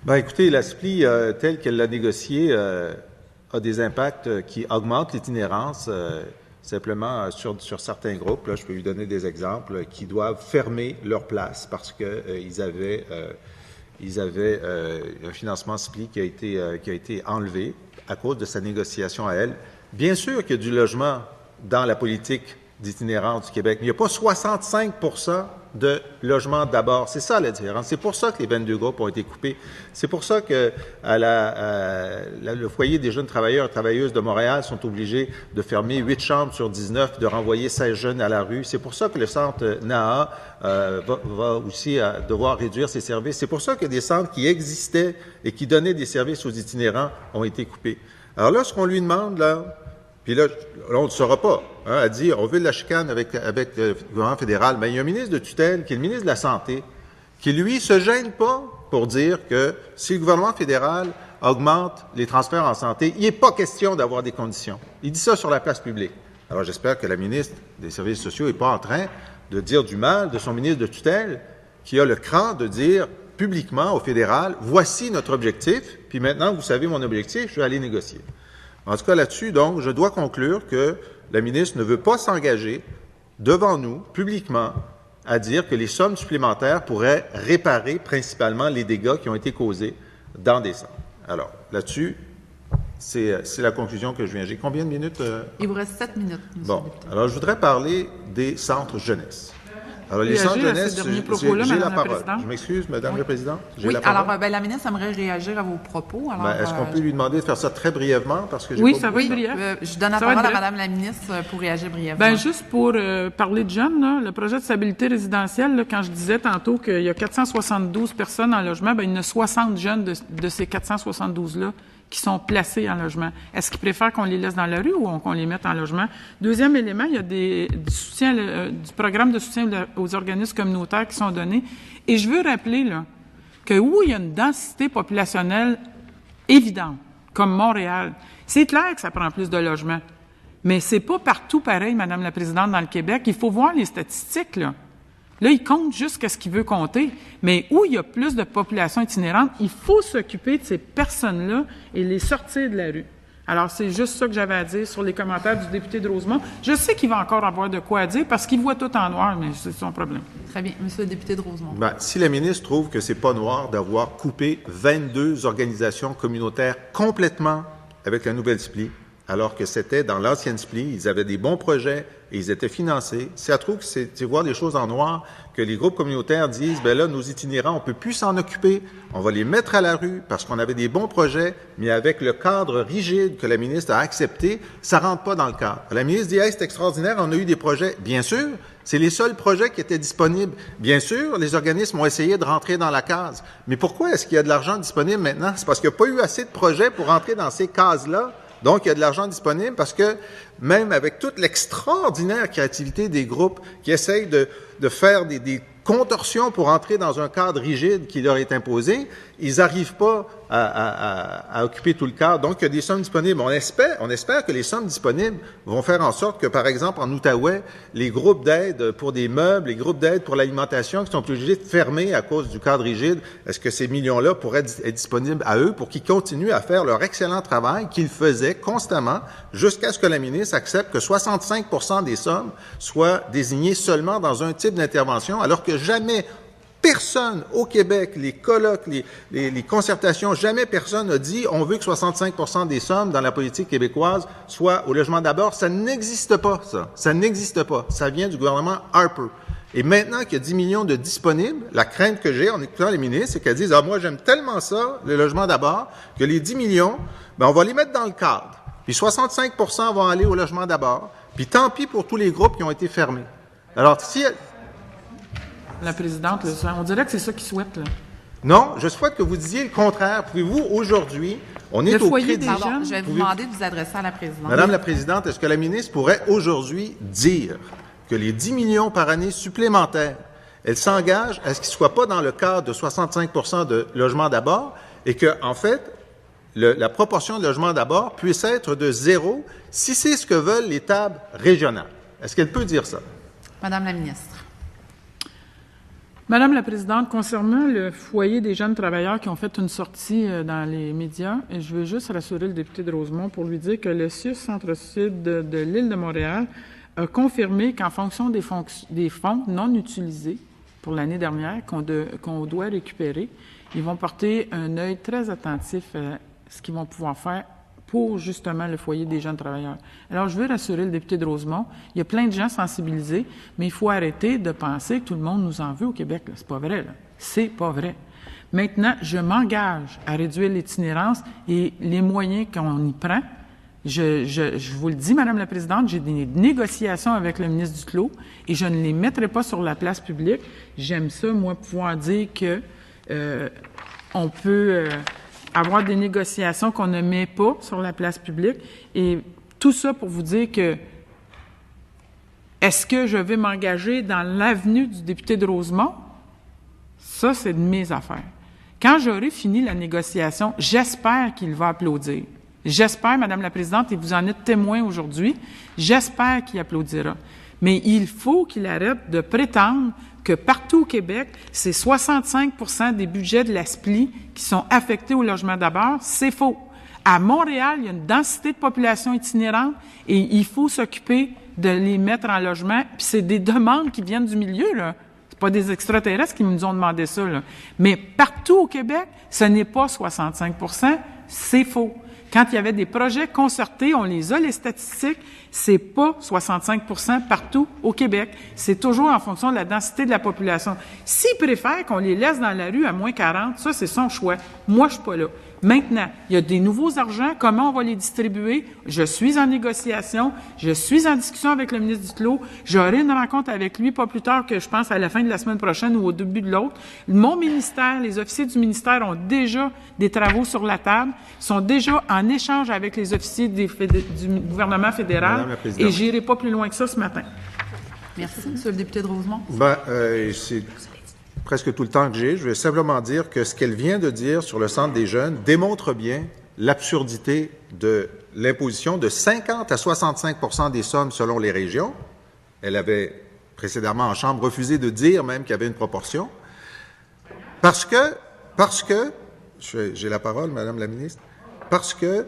Bien, écoutez, la SPLI, telle qu'elle l'a négociée, a des impacts qui augmentent l'itinérance simplement sur certains groupes. Là, je peux vous donner des exemples qui doivent fermer leur place parce que ils avaient un financement SPLI qui a été enlevé à cause de sa négociation à elle. Bien sûr qu'il y a du logement dans la politique d'itinérance du Québec, mais il n'y a pas 65 de logements d'abord. C'est ça la différence. C'est pour ça que les 22 groupes ont été coupés. C'est pour ça que le foyer des jeunes travailleurs et travailleuses de Montréal sont obligés de fermer 8 chambres sur 19, de renvoyer 16 jeunes à la rue. C'est pour ça que le centre NAA va aussi devoir réduire ses services. C'est pour ça que des centres qui existaient et qui donnaient des services aux itinérants ont été coupés. Alors là, ce qu'on lui demande, là, puis là, on ne saura pas, à dire, on veut de la chicane avec le gouvernement fédéral. Mais il y a un ministre de tutelle, qui est le ministre de la Santé, qui, lui, se gêne pas pour dire que si le gouvernement fédéral augmente les transferts en santé, il n'est pas question d'avoir des conditions. Il dit ça sur la place publique. Alors, j'espère que la ministre des Services sociaux n'est pas en train de dire du mal de son ministre de tutelle, qui a le cran de dire publiquement au fédéral, voici notre objectif, puis maintenant, vous savez mon objectif, je vais aller négocier. En tout cas, là-dessus, donc, je dois conclure que la ministre ne veut pas s'engager devant nous, publiquement, à dire que les sommes supplémentaires pourraient réparer principalement les dégâts qui ont été causés dans des centres. Alors, là-dessus, c'est la conclusion que je viens. J'ai combien de minutes? Il vous reste 7 minutes. Bon. Alors, je voudrais parler des centres jeunesse. Alors, les centres jeunesse, j'ai la parole. Je m'excuse, Madame la Présidente. Oui, alors, la ministre aimerait réagir à vos propos. Est-ce qu'on peut lui demander de faire ça très brièvement? Parce que oui, ça va être briève. Je donne la parole à Madame la ministre pour réagir brièvement. Bien, juste pour parler de jeunes, là, le projet de stabilité résidentielle, là, quand je disais tantôt qu'il y a 472 personnes en logement, bien, il y en a 60 jeunes de ces 472-là qui sont placés en logement. Est-ce qu'ils préfèrent qu'on les laisse dans la rue ou qu'on les mette en logement? Deuxième élément, il y a du programme de soutien aux organismes communautaires qui sont donnés. Et je veux rappeler là, que où il y a une densité populationnelle évidente, comme Montréal, c'est clair que ça prend plus de logements. Mais c'est pas partout pareil, Madame la Présidente, dans le Québec. Il faut voir les statistiques, là. Là, il compte juste ce qu'il veut compter. Mais où il y a plus de population itinérante, il faut s'occuper de ces personnes-là et les sortir de la rue. Alors, c'est juste ça que j'avais à dire sur les commentaires du député de Rosemont. Je sais qu'il va encore avoir de quoi à dire parce qu'il voit tout en noir, mais c'est son problème. Très bien. Monsieur le député de Rosemont. Bien, si la ministre trouve que c'est pas noir d'avoir coupé 22 organisations communautaires complètement avec la nouvelle SPLI, alors que c'était dans l'ancienne SPLI, ils avaient des bons projets et ils étaient financés. Si elle trouve que c'est voir les choses en noir, que les groupes communautaires disent, ben là, nos itinérants, on peut plus s'en occuper, on va les mettre à la rue parce qu'on avait des bons projets, mais avec le cadre rigide que la ministre a accepté, ça rentre pas dans le cadre. La ministre dit, hey, c'est extraordinaire, on a eu des projets. Bien sûr, c'est les seuls projets qui étaient disponibles. Bien sûr, les organismes ont essayé de rentrer dans la case. Mais pourquoi est-ce qu'il y a de l'argent disponible maintenant? C'est parce qu'il n'y a pas eu assez de projets pour rentrer dans ces cases-là. Donc, il y a de l'argent disponible parce que même avec toute l'extraordinaire créativité des groupes qui essayent de faire des contorsions pour entrer dans un cadre rigide qui leur est imposé, ils n'arrivent pas à occuper tout le cadre. Donc, il y a des sommes disponibles. On espère que les sommes disponibles vont faire en sorte que, par exemple, en Outaouais, les groupes d'aide pour des meubles, les groupes d'aide pour l'alimentation qui sont obligés de fermer à cause du cadre rigide, est-ce que ces millions-là pourraient être disponibles à eux pour qu'ils continuent à faire leur excellent travail qu'ils faisaient constamment jusqu'à ce que la ministre accepte que 65% des sommes soient désignées seulement dans un type d'intervention, alors que jamais personne au Québec, les colloques, les concertations, jamais personne n'a dit on veut que 65% des sommes dans la politique québécoise soient au logement d'abord. Ça n'existe pas, ça. Ça n'existe pas. Ça vient du gouvernement Harper. Et maintenant qu'il y a 10 millions de disponibles, la crainte que j'ai en écoutant les ministres, c'est qu'elles disent « Ah, moi, j'aime tellement ça, le logement d'abord, que les 10 millions, ben, on va les mettre dans le cadre. Puis 65% vont aller au logement d'abord. Puis tant pis pour tous les groupes qui ont été fermés. » Alors, si... La présidente, là, on dirait que c'est ça qu'ils souhaitent, là. Non, je souhaite que vous disiez le contraire. Pouvez-vous, aujourd'hui, on est au cri des jeunes... Pardon, je vais vous demander de vous adresser à la présidente. Madame la présidente, est-ce que la ministre pourrait aujourd'hui dire que les 10 millions par année supplémentaires, elle s'engage à ce qu'ils ne soient pas dans le cadre de 65% de logements d'abord et que, en fait, la proportion de logements d'abord puisse être de 0 si c'est ce que veulent les tables régionales. Est-ce qu'elle peut dire ça? Madame la ministre. Madame la Présidente, concernant le foyer des jeunes travailleurs qui ont fait une sortie dans les médias, je veux juste rassurer le député de Rosemont pour lui dire que le CIUS Centre-Sud de l'île de Montréal a confirmé qu'en fonction des fonds non utilisés pour l'année dernière qu'on doit récupérer, ils vont porter un œil très attentif à ce qu'ils vont pouvoir faire pour justement le foyer des jeunes travailleurs. Alors, je veux rassurer le député de Rosemont, il y a plein de gens sensibilisés, mais il faut arrêter de penser que tout le monde nous en veut au Québec. C'est pas vrai, là. C'est pas vrai. Maintenant, je m'engage à réduire l'itinérance et les moyens qu'on y prend. Je vous le dis, Madame la Présidente, j'ai des négociations avec le ministre Duclos et je ne les mettrai pas sur la place publique. J'aime ça, moi, pouvoir dire que on peut avoir des négociations qu'on ne met pas sur la place publique. Et tout ça pour vous dire que est-ce que je vais m'engager dans l'avenue du député de Rosemont? Ça, c'est de mes affaires. Quand j'aurai fini la négociation, j'espère qu'il va applaudir. J'espère, Madame la Présidente, et vous en êtes témoin aujourd'hui, j'espère qu'il applaudira. Mais il faut qu'il arrête de prétendre que partout au Québec, c'est 65% des budgets de la SPLI qui sont affectés au logement d'abord. C'est faux. À Montréal, il y a une densité de population itinérante et il faut s'occuper de les mettre en logement. Puis c'est des demandes qui viennent du milieu, là. C'est pas des extraterrestres qui nous ont demandé ça, là. Mais partout au Québec, ce n'est pas 65%, c'est faux. Quand il y avait des projets concertés, on les a, les statistiques, c'est pas 65% partout au Québec. C'est toujours en fonction de la densité de la population. S'ils préfèrent qu'on les laisse dans la rue à moins 40, ça, c'est son choix. Moi, je suis pas là. Maintenant, il y a des nouveaux argents. Comment on va les distribuer? Je suis en négociation. Je suis en discussion avec le ministre Duclos. J'aurai une rencontre avec lui pas plus tard que, je pense, à la fin de la semaine prochaine ou au début de l'autre. Mon ministère, les officiers du ministère ont déjà des travaux sur la table, sont déjà en échange avec les officiers du gouvernement fédéral et j'irai pas plus loin que ça ce matin. Merci, Monsieur le député de Rosemont. C'est presque tout le temps que j'ai. Je vais simplement dire que ce qu'elle vient de dire sur le Centre des jeunes démontre bien l'absurdité de l'imposition de 50 à 65% des sommes selon les régions. Elle avait précédemment en Chambre refusé de dire même qu'il y avait une proportion. Parce que, j'ai la parole, Madame la ministre, parce que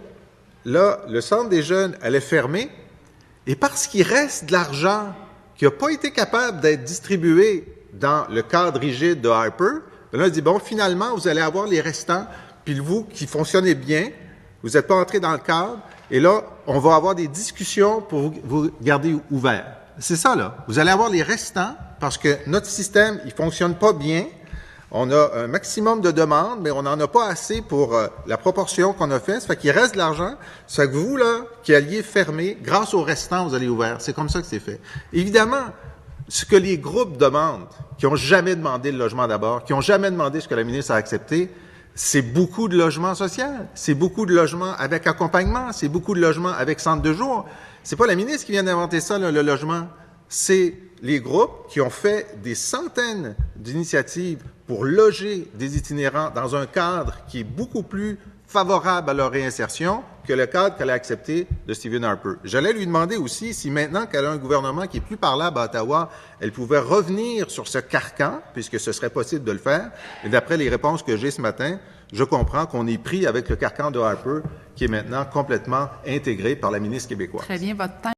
là, le Centre des jeunes allait fermer et parce qu'il reste de l'argent qui n'a pas été capable d'être distribué dans le cadre rigide de Harper, là, il dit, bon, finalement, vous allez avoir les restants, puis vous, qui fonctionnez bien, vous n'êtes pas entré dans le cadre, et là, on va avoir des discussions pour vous garder ouvert. C'est ça, là. Vous allez avoir les restants, parce que notre système, il fonctionne pas bien. On a un maximum de demandes, mais on n'en a pas assez pour la proportion qu'on a fait. Ça fait qu'il reste de l'argent. Ça fait que vous, là, qui alliez fermer, grâce aux restants, vous allez ouvert. C'est comme ça que c'est fait. Évidemment, ce que les groupes demandent, qui n'ont jamais demandé le logement d'abord, qui n'ont jamais demandé ce que la ministre a accepté, c'est beaucoup de logements sociaux, c'est beaucoup de logements avec accompagnement, c'est beaucoup de logements avec centre de jour. C'est pas la ministre qui vient d'inventer ça, là, le logement. C'est les groupes qui ont fait des centaines d'initiatives pour loger des itinérants dans un cadre qui est beaucoup plus favorable à leur réinsertion que le cadre qu'elle a accepté de Stephen Harper. J'allais lui demander aussi si maintenant qu'elle a un gouvernement qui est plus parlable à Ottawa, elle pouvait revenir sur ce carcan, puisque ce serait possible de le faire. Et d'après les réponses que j'ai ce matin, je comprends qu'on est pris avec le carcan de Harper, qui est maintenant complètement intégré par la ministre québécoise. Très bien, votre temps.